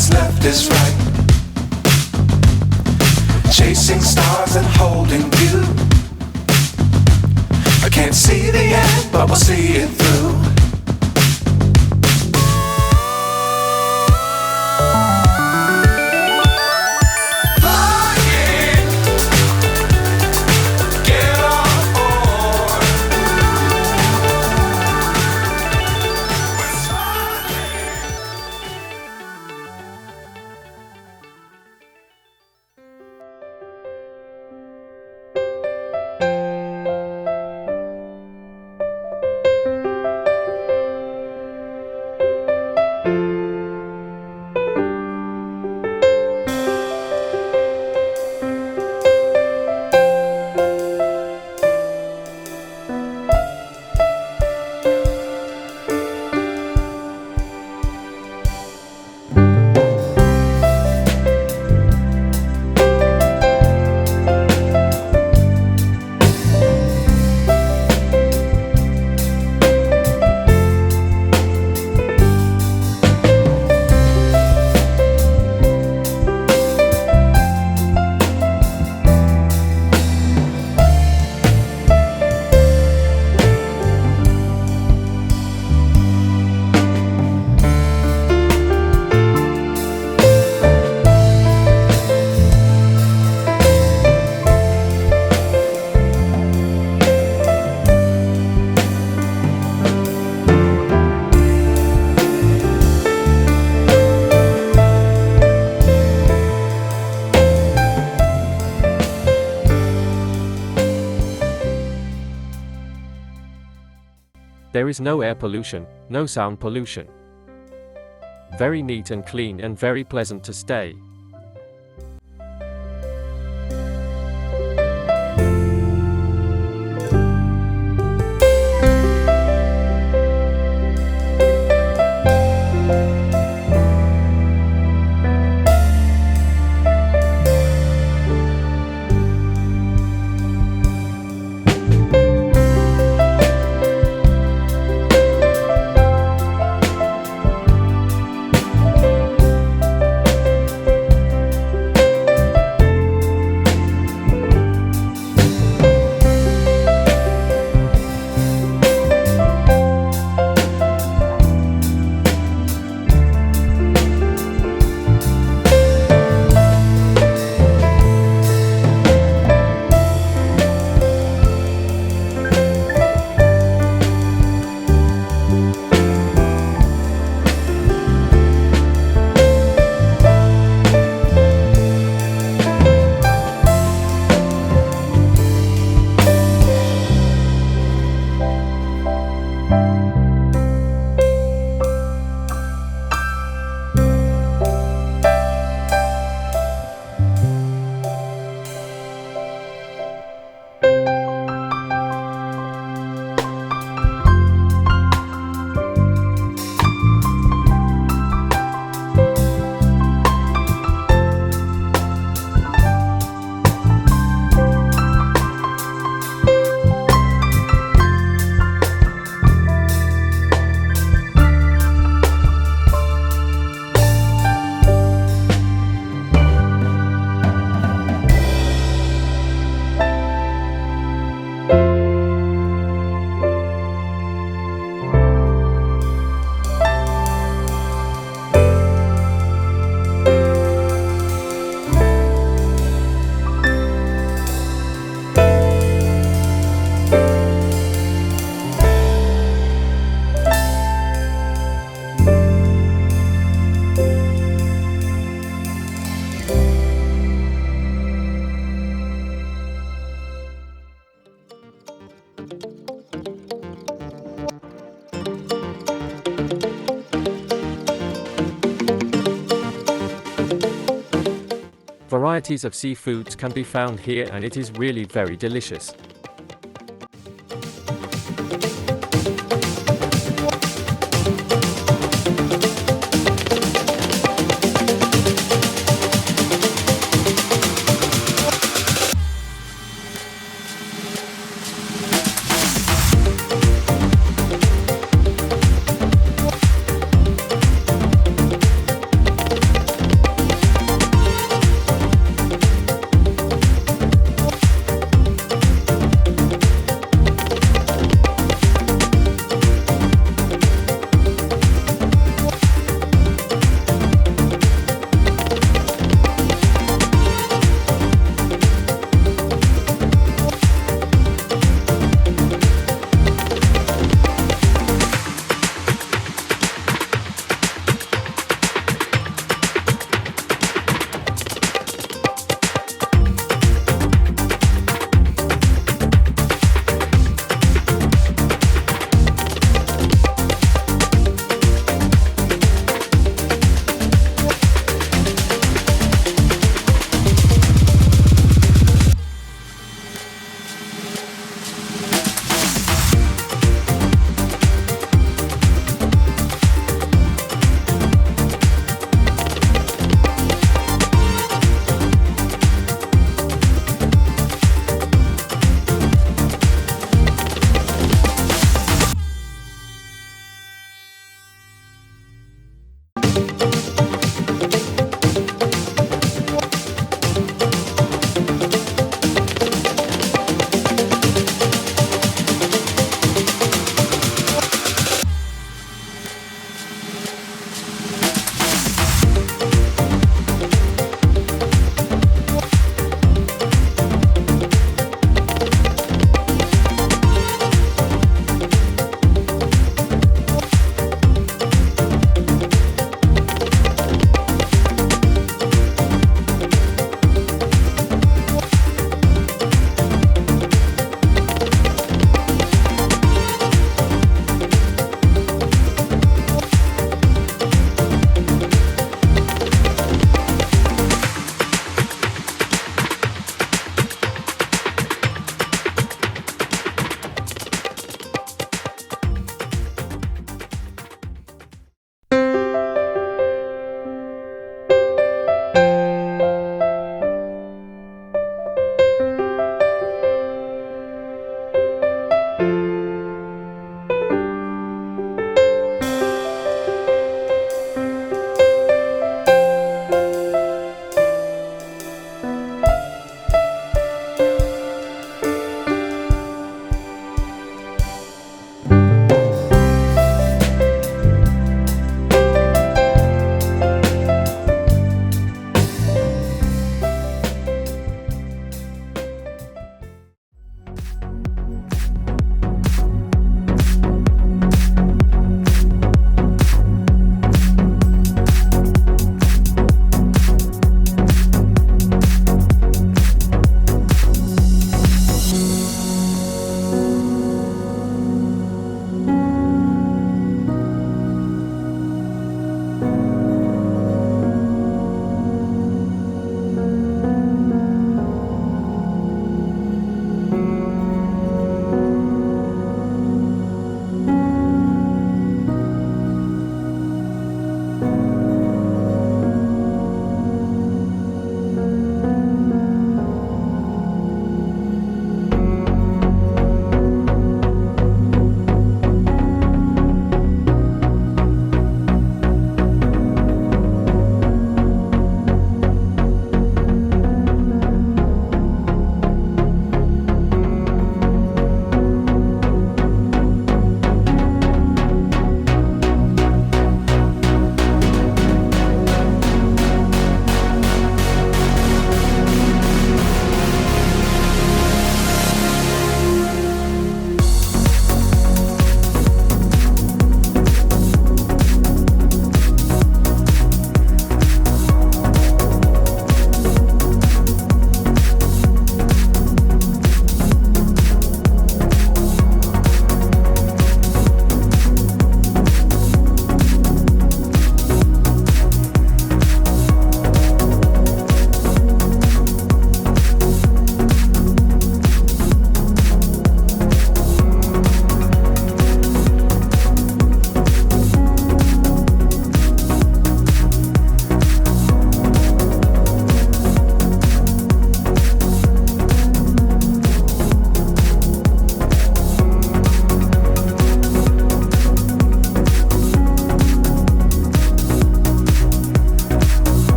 what's left is right. Chasing stars and holding you. I can't see the end, but we'll see it through. There is no air pollution, no sound pollution. Very neat and clean and very pleasant to stay. Varieties of seafoods can be found here and it is really very delicious.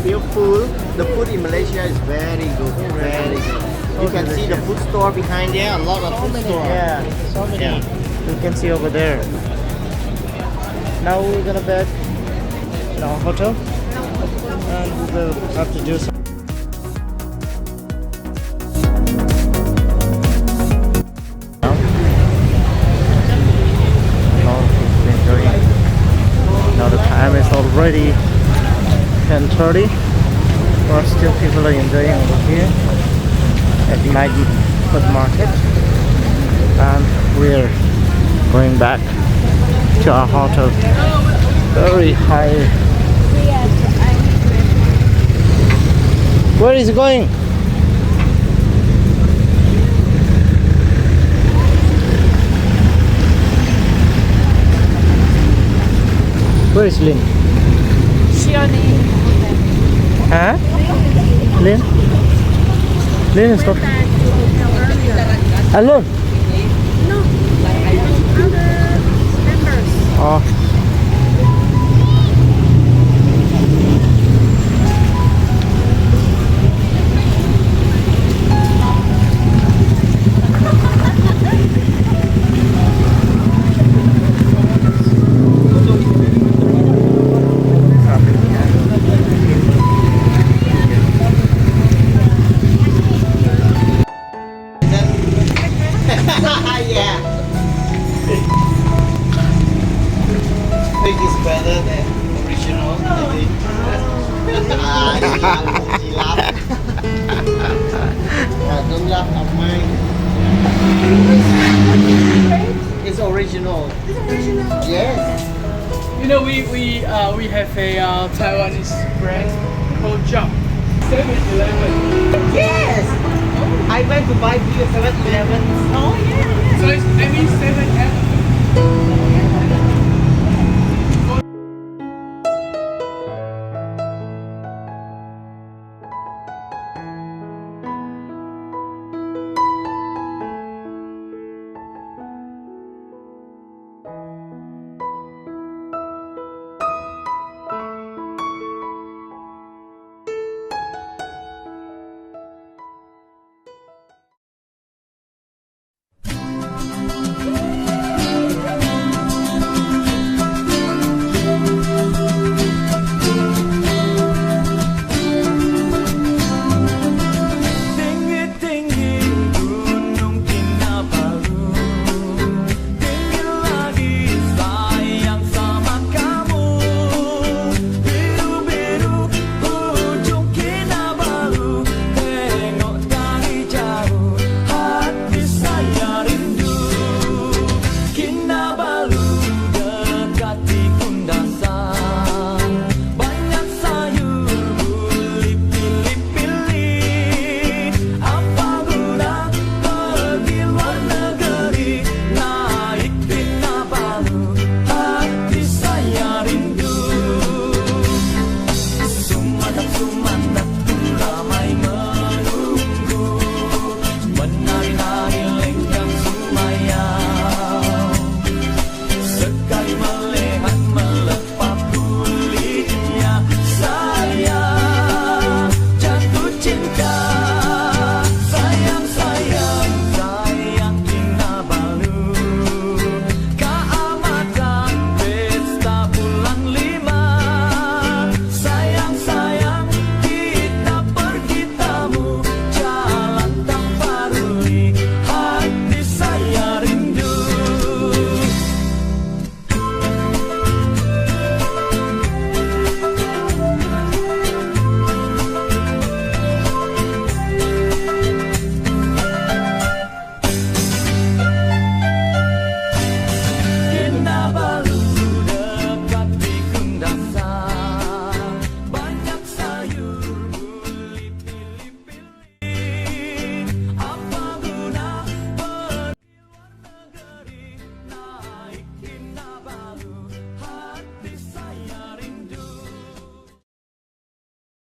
Feel full. The food in Malaysia is very good. Very good. You can see the food store behind there. A lot of food store. Yeah, so many. Yeah. You can see over there. Now we're gonna bed in our hotel, and we will have to do some. Now the time is already 10:30, but still people are enjoying over here at night food market, and we're going back to our hotel. Very high. Where is it going? Where is Lynn? Huh? Lynn? Lynn is not alone. No, other members. Oh. Yeah. Think it's better than original. I think. She laughed. Don't laugh at mine. It's original. Yes. You know, we have a Taiwanese brand called Jump. 7-Eleven. Yes. I went to buy beer 7-Eleven. Oh yeah. So it's, I mean 7-Eleven.